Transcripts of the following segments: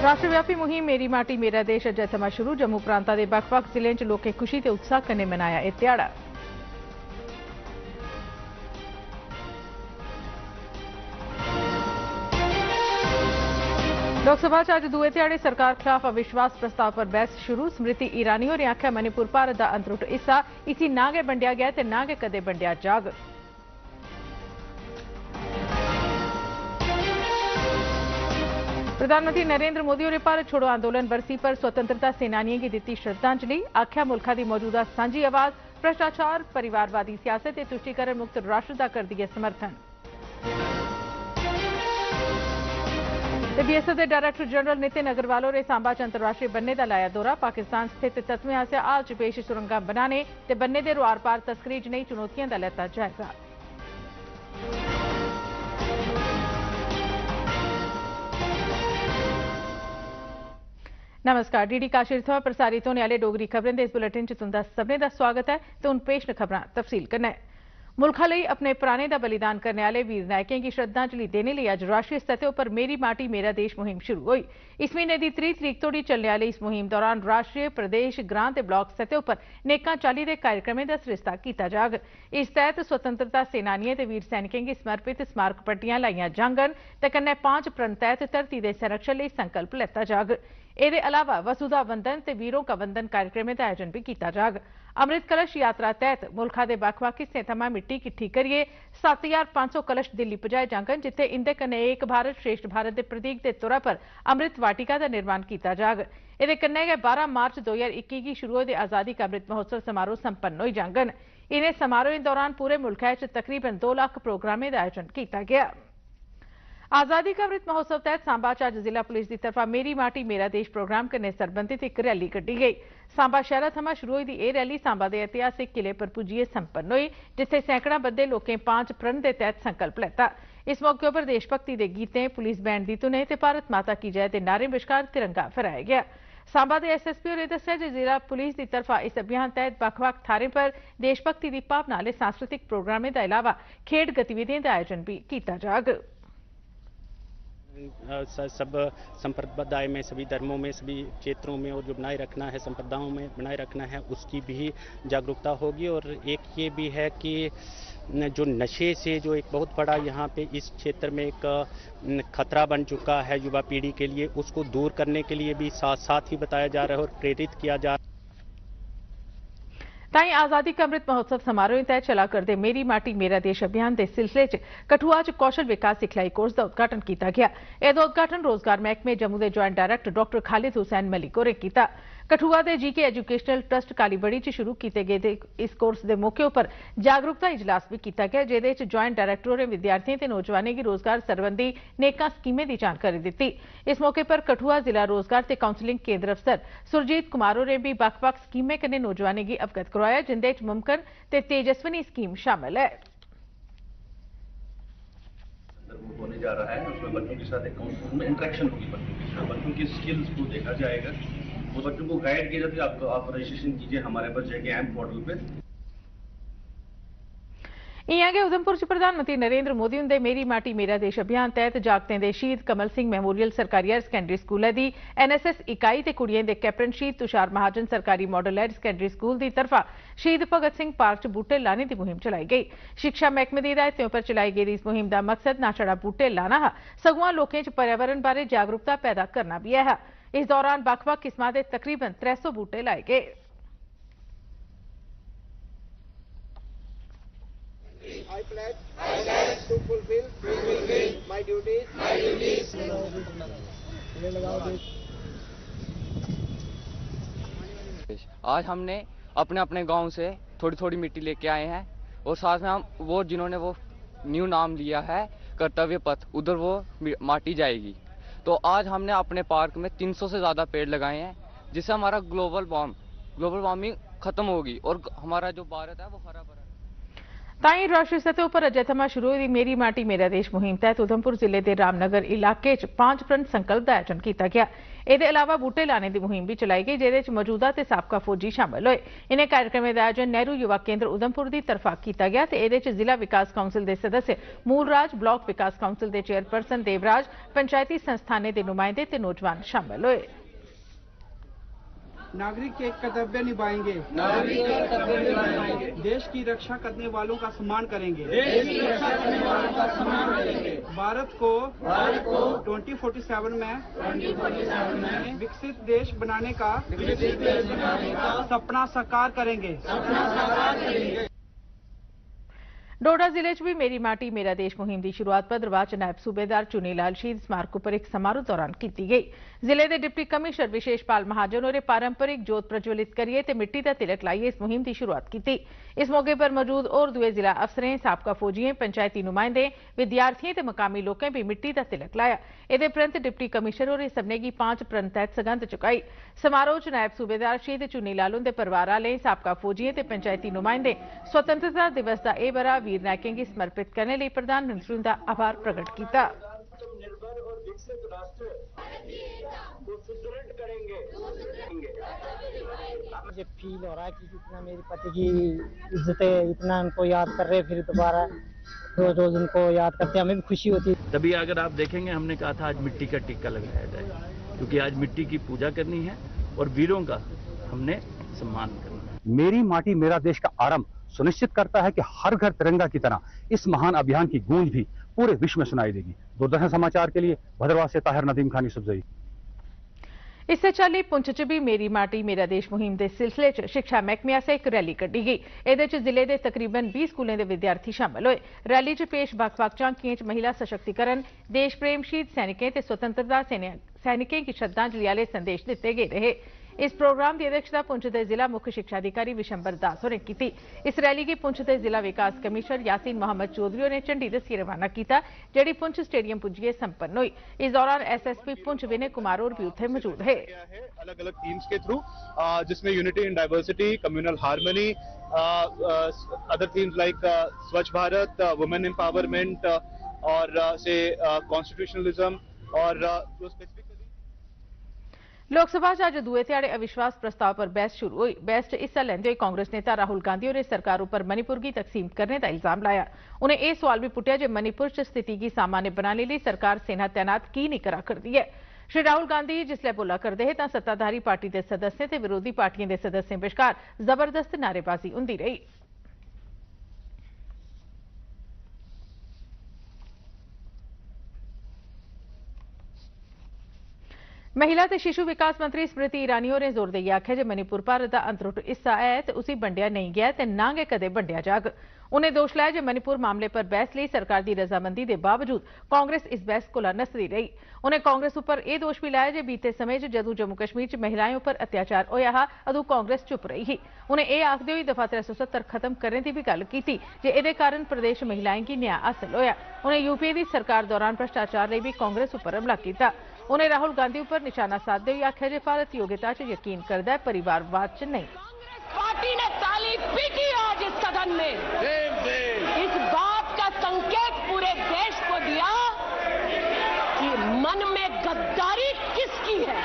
राष्ट्रव्यापी मुहिम मेरी माटी मेरा देश अज्ज थमां शुरू। जम्मू प्रांता दे बक्ख-बक्ख जिलें च लोकें खुशी ते उत्साह कन्नै मनाया एह ध्याड़ा। लोकसभा च अज्ज दूए ध्याड़े सरकार खिलाफ अविश्वास प्रस्ताव पर बहस शुरू। स्मृति ईरानी होरें आखेआ मणिपुर भारत दा अनत्रुट हिस्सा, इसी ना गै बंडेआ गेआ ते ना गै कदें बंडेआ जाग। प्रधानमंत्री नरेंद्र मोदी होरें भारत छोड़ो आंदोलन बरसी पर स्वतंत्रता सेनानियों की दित्ती श्रद्धांजलि। आखेआ मुल्खा दी मौजूदा सांझी आवाज भ्रष्टाचार, परिवारवादी सियासत ते तुष्टीकरण मुक्त राष्ट्र दा करदी है समर्थन। बीएसएफ के डायरेक्टर जनरल नितिन अग्रवाल होरें सांबा च अंतर्राष्ट्रीय बन्ने का लाया दौरा। पाकिस्तान स्थित तत्वें आसेआ हाल च पेश सुरंगां बनाने ते बन्ने दे रोआर पार तस्करी जनेही चुनौतियां दा लैता जायजा। नमस्कार, डीडी काशिर थमां प्रसारित होने आले डोगरी खबरें दे इस बुलेटिन च तुंदा सभनें दा स्वागत है। ते हुण पेश न खबरां तफसील कन्नै। मुल्खा लई अपने प्राणें दा बलिदान करने आले वीर नायकें गी श्रद्धांजलि देने लेई अज्ज राष्ट्रीय सतह उप्पर मेरी माटी मेरा देश मुहिम शुरू होई। इस महीने दी 30 तरीक तोड़ी चलने आली इस मुहिम दौरान राष्ट्रीय, प्रदेश, ग्रां ते ब्लॉक सतह उप्पर नेकां चाल्ली दे कार्यक्रमें दा सरिस्ता कीता जाग। इस तैह्त स्वतंत्रता सेनानियें ते वीर सैनिकें गी समर्पित स्मारक पट्टियां लाइयां जाङन ते कन्नै 5 प्रण तैह्त धरती दे संरक्षण लेई संकल्प लैता जाग। एह्दे अलावा वसुधा वंदन ते वीरों का वंदन कार्यक्रमें दा आयोजन भी कीता जाग। अमृत कलश यात्रा तैह्त मुल्खा दे बक्ख-बक्ख हिस्सें थमां मिट्टी किट्ठी करियै 7500 कलश दिल्ली पजाए जाङन, जित्थे इंदे कन्नै एक भारत श्रेष्ठ भारत दे प्रतीक दे तौरा पर अमृत वाटिका दा निर्माण कीता जाग। एह्दे कन्नै गै 12 मार्च 2021 गी शुरू होए दे आजादी का अमृत महोत्सव समारोह संपन्न होई जाङन। इनें समारोहें दौरान पूरे मुल्खै च तकरीबन 2 लाख प्रोग्रामें दा आयोजन कीता गया। आजादी का अमृत महोत्सव तहत सांबा च अज्ज जिला पुलिस की तरफा मेरी माटी मेरा देश प्रोग्राम कन्नै सरबंधित एक रैली कड्ढी गई। सांबा शहरा थमां शुरू होई दी एह् रैली सांबा दे ऐतिहासिक किले पर पुज्जियै संपन्न होई, जिथे सैकड़ा बद्दे लोकें 5 प्रण दे तहत संकल्प लैता। इस मौके पर देशभक्ति दे गीतें, पुलिस बैंड दी धुनें ते भारत माता की जय दे नारें बश्कार तिरंगा फहराया गया। सांबा दे एसएसपी होरें दस्सेआ जे जिला पुलिस की तरफा इस अभियान तहत बक्ख-बक्ख थाह्रें पर देशभक्ति दी भावना आह्ले सांस्कृतिक प्रोग्रामें दे अलावा खेड गतिविधिएं दा आयोजन भी कीता जाग। सब संप्रदाय में, सभी धर्मों में, सभी क्षेत्रों में और जो बनाए रखना है, संप्रदायों में बनाए रखना है, उसकी भी जागरूकता होगी। और एक ये भी है कि जो नशे से जो एक बहुत बड़ा यहाँ पे इस क्षेत्र में एक खतरा बन चुका है युवा पीढ़ी के लिए, उसको दूर करने के लिए भी साथ साथ ही बताया जा रहा है और प्रेरित किया जा रहा है। ताई आजादी का अमृत महोत्सव समारोह तहत चला करदे मेरी माटी मेरा देश अभियान के सिलसिले च कठुआ च कौशल विकास सिखलाई कोर्स का उद्घाटन किया गया। एह्दा उद्घाटन रोजगार महकमे जम्मू के joint director doctor Khalid Hussain Malik होरें कीता। कठुआ के जीके एजुकेशनल ट्रस्ट कालीबड़ी च शुरू किए गए इस कोर्स के मौके पर जागरूकता इजलास भी किया गया, जिहदे च ज्वाइंट डायरैक्टर होरें विद्यार्थियों ते नौजवानों की रोजगार सरबंधी नेकां स्कीमें की जानकारी दी। इस मौके पर कठुआ जिला रोजगार ते काउंसलिंग केंद्र अफसर सुरजीत कुमार होरें भी बक्ख-बक्ख स्कीमें कन्नै नौजवानों की अवगत करवाया, जिंदे च मुमकिन ते तेजस्विनी स्कीम शामिल है। होने जा रहा है उसमें बच्चों के साथ एक इंटरेक्शन होगी, बच्चों की स्किल्स को देखा जाएगा और बच्चों को गाइड किया जाता है। आप रजिस्ट्रेशन कीजिए हमारे पास जाके एम पोर्टल पे। इयां गै उधमपुर च प्रधानमंत्री नरेंद्र मोदी हुंदे मेरी माटी मेरा देश अभियान तहत जागतें दे शहीद कमल सिंह मैमोरियल सरकारी हायर सकैंडरी स्कूलै दी एनएसएस इकाई ते कुड़ियें दे कैप्टन शहीद तुषार महाजन सरकारी मॉडल हायर सकैंडरी स्कूल की तरफा शहीद भगत सिंह पार्क च बूटे लाने की मुहिम चलाई गई। शिक्षा महकमे की हिदायतें पर चलाई गेदी इस मुहिम का मकसद ना छड़ा बूटे लाना हा, सगुआं लोकें च पर्यावरण बारे जागरूकता पैदा करना भी है। इस दौरान बक्ख-बक्ख किस्मां दे तकरीबन 300 बूटे लाए गए। I pledge to fulfill my duties. आज हमने अपने अपने गांव से थोड़ी थोड़ी मिट्टी लेके आए हैं और साथ में हम वो जिन्होंने वो न्यू नाम लिया है कर्तव्य पथ, उधर वो माटी जाएगी। तो आज हमने अपने पार्क में 300 से ज़्यादा पेड़ लगाए हैं, जिससे हमारा ग्लोबल वार्मिंग खत्म होगी और हमारा जो भारत है वो हरा भरा। ताईं राष्ट्रीय सतह पर अज्जै थमां शुरू हुई दी मेरी माटी मेरा देश मुहिम तैह्त उधमपुर जिले के रामनगर इलाके च 5 प्रण संकल्प का आयोजन किया गया। एह्दे अलावा बूटे लाने की मुहिम भी चलाई गई, जेह्दे च मौजूदा ते साबका फौजी शामिल होए। इन्हें कार्यक्रमें का आयोजन नेहरू युवा केंद्र उधमपुर की तरफा किया गया ते एह्दे च जिला विकास काउंसिल के सदस्य मूलराज, ब्लॉक विकास काउंसिल के चेयरपर्सन देवराज, पंचायती संस्थानें के नुमाइंदे ते नौजवान शामिल होए। नागरिक के कर्तव्य निभाएंगे, देश की रक्षा करने वालों का सम्मान करेंगे, भारत को 2047 में विकसित देश बनाने का सपना साकार करेंगे। डोडा जिले च भी मेरी माटी मेरा देश मुहिम की शुरुआत भद्रवाह च नायब सूबेदार चुनी लाल शहीद स्मारक पर एक समारोह दौरान की गई। जिले के डिप्टी कमिश्नर विशेष पाल महाजन होरें पारंपरिक जोत प्रज्वलित करिए ते मिट्टी का तिलक लाइए इस मुहिम की शुरुआत की। इस मौके पर मौजूद और दुए जिला अफसरें, साबका फौजियों, पंचायती नुमाइंदे, विद्यार्थियों ते मकामी लोकें भी मिट्टी का तिलक लाया। एदे परैंत डिप्टी कमिश्नर होरें सभनें गी 5 प्रण तैह्त सगंध चुकाई। समारोह च नायब सूबेदार शहीद चुनी लाल हुंदे परिवार आह्लें, साबका फौजियों ते पंचायती नुमाइंदें स्वतंत्रता दिवस का यह बरा वीर नायकें गी समर्पित करने लिए प्रधानमंत्री उनका आभार प्रकट किया। मुझे फील हो रहा है कि इतना मेरे पति की इज्जत है, इतना उनको याद कर रहे हैं, फिर दोबारा रोज रोज उनको याद करते हमें भी खुशी होती है। तभी अगर आप देखेंगे हमने कहा था आज मिट्टी का टिक्का लगाया जाए, क्योंकि आज मिट्टी की पूजा करनी है और वीरों का हमने सम्मान करना है। मेरी माटी मेरा देश का आरंभ सुनिश्चित करता है कि हर घर तिरंगा की तरह इस महान अभियान की गूंज भी पूरे विश्व में सुनाई देगी। दूरदर्शन समाचार के लिए भद्रवाह से ताहिर नदीम खानी सुबजई। इससे चाली पुंछ च भी मेरी माटी मेरा देश मुहिम के सिलसिले च शिक्षा महकमे आसेआ एक रैली कड्ढी गई। एह्दे च जिले के तकरीबन 20 स्कूलों के विद्यार्थी शामिल हुए। रैली च पेश बक्ख-बक्ख झांकियें च महिला सशक्तिकरण, देश प्रेम, शहीद सैनिकें ते स्वतंत्रता सैनिकें की श्रद्धांजलि आह्ले संदेश दिते गए रहे। इस प्रोग्राम की अध्यक्षता पुंछ के जिला मुख्य शिक्षा अधिकारी विशंबर दास होरें की। इस रैली की पुंछ के जिला विकास कमिश्नर यासीन मोहम्मद चौधरी ने झंडी दस्सिए रवाना किया, जेड़ी पुंछ स्टेडियम पुज्जिए संपन्न हुई। इस दौरान एसएसपी पुंछ विनय कुमार और भी उत्थे मौजूद है। अलग अलग थीम्स के थ्रू जिसमें unity in diversity, communal harmony, other themes like स्वच्छ भारत, वुमेन एम्पावरमेंट और से कॉन्स्टिट्यूशनलिज्म और जो स्पेसिफिक लोकसभा अज दूए ध्याड़े अविश्वास प्रस्ताव पर बहस शुरू हुई। बहस च हिस्सा लैंदे होए कांग्रेस नेता राहुल गांधी ने सरकार पर मणिपुर की तकसीम करने का इल्जाम लाया। उन्हें यह सवाल भी पुट्टिया जे मणिपुर च स्थिति की सामान्य बनाने लिए सरकार सेना तैनात की नहीं करा करती है। श्री राहुल गांधी जिसले बोला करते हैं सत्ताधारी पार्टी के सदस्यों ते विरोधी पार्टियों के सदस्यों विचकार जबरदस्त नारेबाजी होंदी रही। महिला ते शिशु विकास मंत्री स्मृति ईरानी होरें जोर देइयै आखेआ जे मणिपुर भारत का अंतरुट हिस्सा है ते उसी बंडिया नहीं गया ते ना गै कदे बंडिया जाग। उन्हें दोष लाया जे मणिपुर मामले पर बहस लिए सरकार की रजामंदी के बावजूद कांग्रेस इस बहस कोला नसदी रही। उन्हें कांग्रेस उपर यह दोष भी लाया जे बीते समय च जदों जम्मू कश्मीर च महिलाएं उपर अत्याचार होया हा अदों कांग्रेस चुप रही ही। उन्हें यह आखदे होई दफा 370 खत्म करने की भी गल की जे इहदे कारण प्रदेश महिलाएं की न्याय हासिल होया। उन्हें यूपीए की सरकार दौरान भ्रष्टाचार लिए भी कांग्रेस उपर हमला किया। उन्हें राहुल गांधी उपर निशाना साधते हुए आख्या जे भारत योग्यता च यकीन करता है, परिवारवाद च नहीं। पार्टी ने ताली पीटी आज इस सदन में, इस बात का संकेत पूरे देश को दिया कि मन में गद्दारी किसकी है।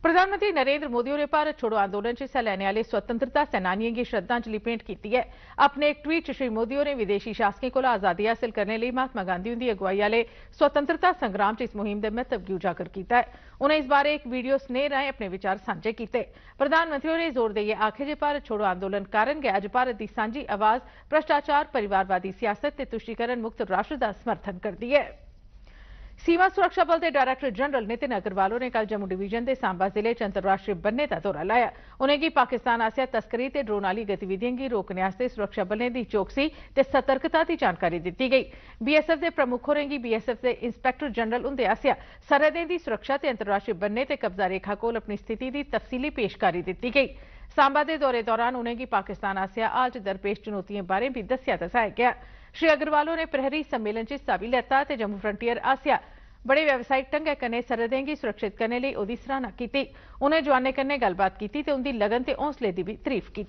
प्रधानमंत्री नरेंद्र मोदी ने भारत छोड़ो आंदोलन च हिस्सा लैने वाले स्वतंत्रता सेनानियों की श्रद्धांजलि भेंट की है। अपने एक ट्वीट च श्री मोदी ने विदेशी शासकों को आजादी हासिल करने लिए महात्मा गांधी की अगुवाई वाले स्वतंत्रता संग्राम च इस मुहिम के महत्व को उजागर किया है। उन्हें इस बारे एक वीडियो स्नेह राएं अपने विचार सांझे किए। प्रधानमंत्री ने जोर देइए आखे जे भारत छोड़ो आंदोलन कारण गै अज भारत की सांझी आवाज भ्रष्टाचार, परिवारवादी सियासत ते तुष्टीकरण मुक्त राष्ट्र का समर्थन करती है। सीमा सुरक्षा बल के डायरेक्टर जनरल नितिन अग्रवाल ने कल जम्मू डिवीजन के सांबा जिले च अंतर्राष्ट्रीय बन्ने का दौरा लाया। उन्हें पाकिस्तान आसिया तस्करी ते ड्रोन वाली गतिविधियों की रोकने वास्ते सुरक्षा बलें की चौकसी ते सतर्कता की जानकारी दी गई। बीएसएफ के प्रमुख होरें गी बीएसएफ के इंस्पैक्टर जनरल उंदे आसिया सरहदें की सुरक्षा ते अंतर्राष्ट्रीय बन्ने ते कब्जा रेखा कोल अपनी स्थिति की तफसीली पेशकारी दी गई। सांबा के दौरे दौरान उन्हें पाकिस्तान आसिया हाल च दरपेश चुनौतियों बारे भी दसाया गया। श्री अग्रवाल ने प्रहरी सम्मेलन च हिस्सा भी लैता ते जम्मू फ्रंटियर आसिया बड़े व्यावसायिक ढंगे कन्नै सरहदें की सुरक्षित करने लिए उहदी सराहना की। उन्हें जवानें कन्नै गलबात की ते उनकी लगन ते हौसले की भी तारीफ की।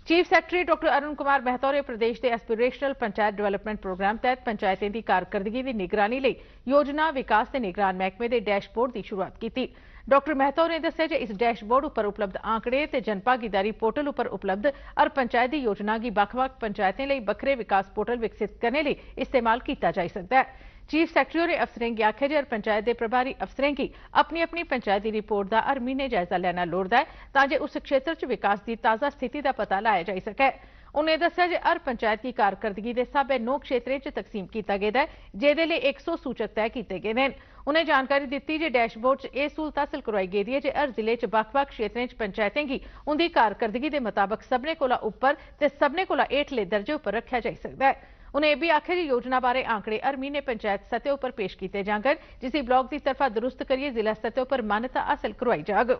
Chief secretary doctor Arun Kumar Mehta ने प्रदेश के एस्पिरेशनल पंचायत डेवलपमेंट प्रोग्राम तहत पंचायतें की कारकरदगी की निगरानी लई योजना विकास के निगरान महकमे के डैशबोर्ड की शुरुआत की। डॉक्टर मेहता ने दस्सिया कि इस डैशबोर्ड पर उपलब्ध आंकड़े ते जनभागीदारी पोर्टल पर उपलब्ध और पंचायत की योजना की बख-बख पंचायतें लई बखरे विकास पोर्टल विकसित करने लई इस्तेमाल किया जा सकता है। चीफ सैकटरी ने अफसरें की आख्या जे पंचायत के प्रभारी अफसरें की अपनी अपनी पंचायत की रिपोर्ट का हर महीने जायजा लेना लोड़दा है तां जे उस क्षेत्र च विकास की ताज़ा स्थिति का पता लाया जा सके। उन्हें दस्सिया जे हर पंचायत की कारकरदगी के स्हाबै 9 क्षेत्रें च तकसीम किया गया है, जेदे लई 100 सूचक तय किए गए हैं। उन्हें जानकारी दी जे डैशबोर्ड च यह सहूलत हासिल करवाई गई है जे हर जिले च बख-बख क्षेत्रें च पंचायतें की उनकी कारकरदगी के मुताबक सबने कोला उपर ते सबने कोला हेठले दर्जे उपर रखा जा सकता है। उन्हें यह भी आख्या जी योजना बारे आंकड़े हर महीने पंचायत सतह पर पेश किए जांगन, जिसे ब्लॉक की तरफा दुरुस्त करिए जिला सतह पर मान्यता हासिल करवाई जाग।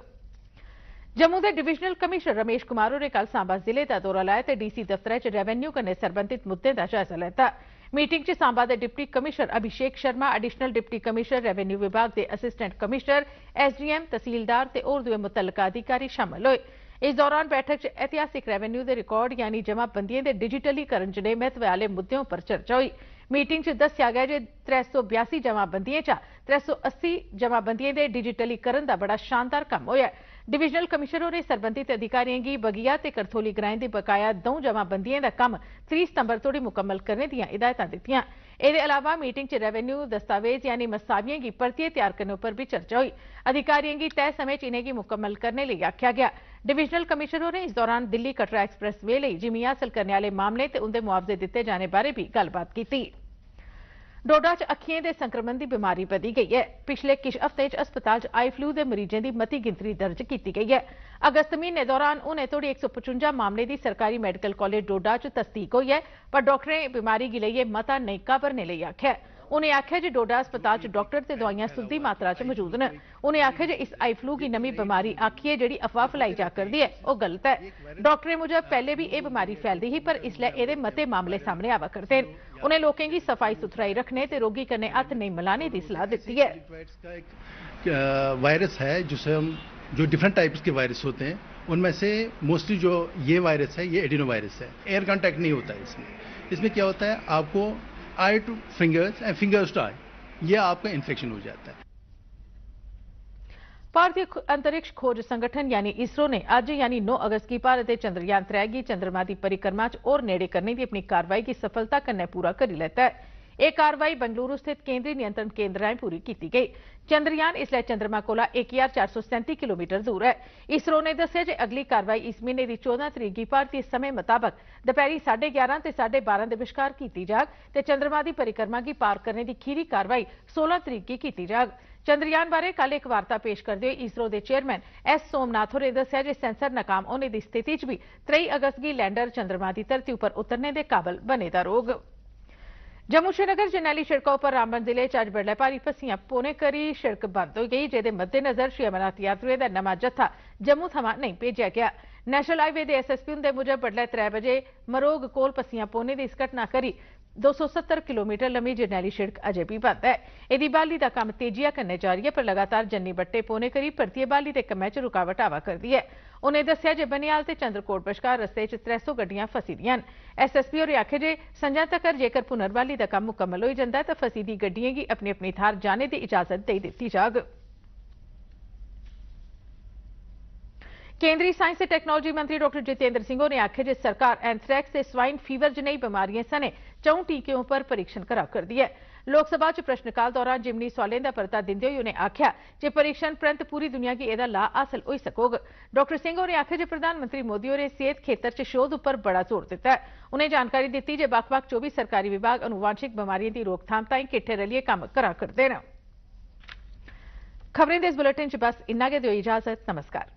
जम्मू के डिविजनल कमिश्नर रमेश कुमार ने कल सांबा जिले का दौरा लाया तो डीसी दफ्तर च रेवेन्यू कन्नै संबंधित मुद्दों का जायजा लैता। मीटिंग च सांबा के deputy commissioner Abhishek Sharma, additional deputy commissioner revenue विभाग के असिस्टेंट कमिश्नर, एसडीएम, तहसीलदार ते होर दुए मुतल्लका अधिकारी शामिल हुए। इस दौरान बैठक च ऐतिहासिक रेवेन्यू के रिकॉर्ड यानी जमाबंदियों के डिजिटलीकरण जनेह महत्व वाले मुद्दों पर चर्चा हुई। मीटिंग च दस्सिया गया जे 382 जमाबंदियों चा 380 जमाबंदियों के डिजिटलीकरण का बड़ा शानदार काम होया। डिविजनल कमिश्नर ने संबंधित अधिकारियों की बगिया ते करथोली ग्राएं की बकाया 2 जमाबंदियों का काम 30 सितंबर तोड़ी मुकम्मल करने दी हिदायत दित्तियां। इसके अलावा मीटिंग च रेवेन्यू दस्तावेज यानी मसावियां की परतिए तैयार करने पर भी चर्चा हुई। अधिकारियों की तय समय इन्हें की मुकम्मल करने लिए आख्या गया। डिविजनल कमिश्नर ने इस दौरान दिल्ली कटरा एक्सप्रेस वे लिए जिमी हासिल करने वाले मामले ते उनके मुआवजे दिते जाने बारे भी गलबात की। डोडा च अखियें दे संक्रमण की बीमारी वधी गई है। पिछले किश हफ्ते अस्पताल आई फ्लू के मरीजों की मती गिनती दर्ज की गई है। अगस्त महीने दौरान हुणे तोड़ी 155 मामले की सरकारी मैडिकल कॉलेज डोडा च तस्दीक हुई है, पर डॉक्टरें बीमारी की लेइयै मता नहीं घबरने लई आख्या। उन्हें आख्या जे डोडा अस्पताल च डॉक्टर ते दवाइयां सुद्दी मात्रा च मौजूद न। उन्हें आख्या जे इस आई फ्लू की नमी बीमारी आखिए जिहड़ी अफवाह फैलाई जा करदी है वह गलत है। डॉक्टरें मुजब पहले भी यह बीमारी फैलदी ही, पर इसलै इहदे मते मामले सामने आवा करदे न। उन्हें लोगों की सफाई सुथराई रखने ते रोगी कन्नै हथ नहीं मिलाने की सलाह दी है। वायरस है जिसे हम जो डिफरेंट टाइप्स के वायरस होते हैं उनमें से मोस्टली जो ये वायरस है ये एडिनो वायरस है। एयर कांटेक्ट नहीं होता है इसमें क्या होता है आपको eye to fingers and fingers to eye ये आपका इन्फेक्शन हो जाता है। भारतीय अंतरिक्ष खोज संगठन यानी इसरो ने आज यानी 9 अगस्त की भारत के चंद्रयान 3 की चंद्रमा की परिक्रमा च और नेड़े करने की अपनी कार्रवाई की सफलता कन्नै पूरा करी लैता है। यह कार्रवाई बंगलुरु स्थित केंद्रीय नियंत्रण केंद्र राहें पूरी की गई। चंद्रयान इसलै चंद्रमा कोला 1437 किलोमीटर दूर है। इसरो ने दस्सिया जे अगली कार्रवाई इस महीने की 14 तरीक की भारतीय समय मुताबक दोपहरी 11:30 ते 12:30 के विचकार की जाग ते चंद्रमा की परिक्रमा की पार करने की खीरी कार्रवाई 16 तरीक की जाग। चंद्रयान बारे कल एक वार्ता पेश करते हुए इसरो के चेयरमैन एस सोमनाथ ने दस्सिया जे सेंसर नाकाम होने की स्थिति च भी 23 अगस्त की लैंडर चंद्रमा की धरती पर उतरने के काबल बने दा रोग। जम्मू श्रीनगर जरनैली सड़कों पर रामबन जिले च अज बडलै भारी पस्सियां पौने करी सड़क बंद हो गई, जिहदे मद्देनजर श्री अमरनाथ यात्रुएं दा नमां जत्था जम्मू थमां नहीं भेजा गया। नेशनल हाईवे के एसएसपी हुंदे मुजब बडलै 3 बजे मरोग कोल पस्सियां पौने की इस घटना करी 270 किलोमीटर लंबी जरनैली सड़क अजे भी बंद है। इसकी बहाली का काम तेजिया कन्नै जारी है, पर लगातार जन्नी बट्टे पौने करी परतिए बहाली के कम्मै च रुकावट आवा करदी है। उन्हें दस्सिया जे बनियाल ते चंद्रकोट बश्कार रस्ते च 300 गड्डियां फसी दियां न। एसएसपी होरें आखेआ जे संझा तक्कर जेकर पुनर्बहाली का काम मुकम्मल हो जाता है तो फसी दी गड्डियें गी अपनी अपनी थार जाने की इजाजत दे दित्ती जाग। केंद्रीय साइंस और टेक्नोलॉजी मंत्री डॉक्टर जितेंद्र सिंह ने आखेआ जे सरकार एंथ्रैक्स ते स्वाइन फीवर जनेही बीमारियां सने 4 टीकों पर परीक्षण करा करदी है। लोकसभा च प्रश्नकाल दौरान जिमनी सवालें का परता दिंदे हुए उन्हें आखेआ जे परीक्षण परंत पूरी दुनिया की एहदा लाह हासिल हो सकोग। डॉक्टर सिंह ने आखेआ जे प्रधानमंत्री मोदी होरें सेहत खेतर च शोध उपर बड़ा जोर दिता है। उन्हें जानकारी दी जे बक्ख-बक्ख 24 सरकारी विभाग अनुवांशिक बीमारियों की रोकथाम ताईं किट्ठे रलिए काम करा करदे न। खबरें दे इस बुलेटिन च बस इन्ना गै दिओ इजाजत। नमस्कार।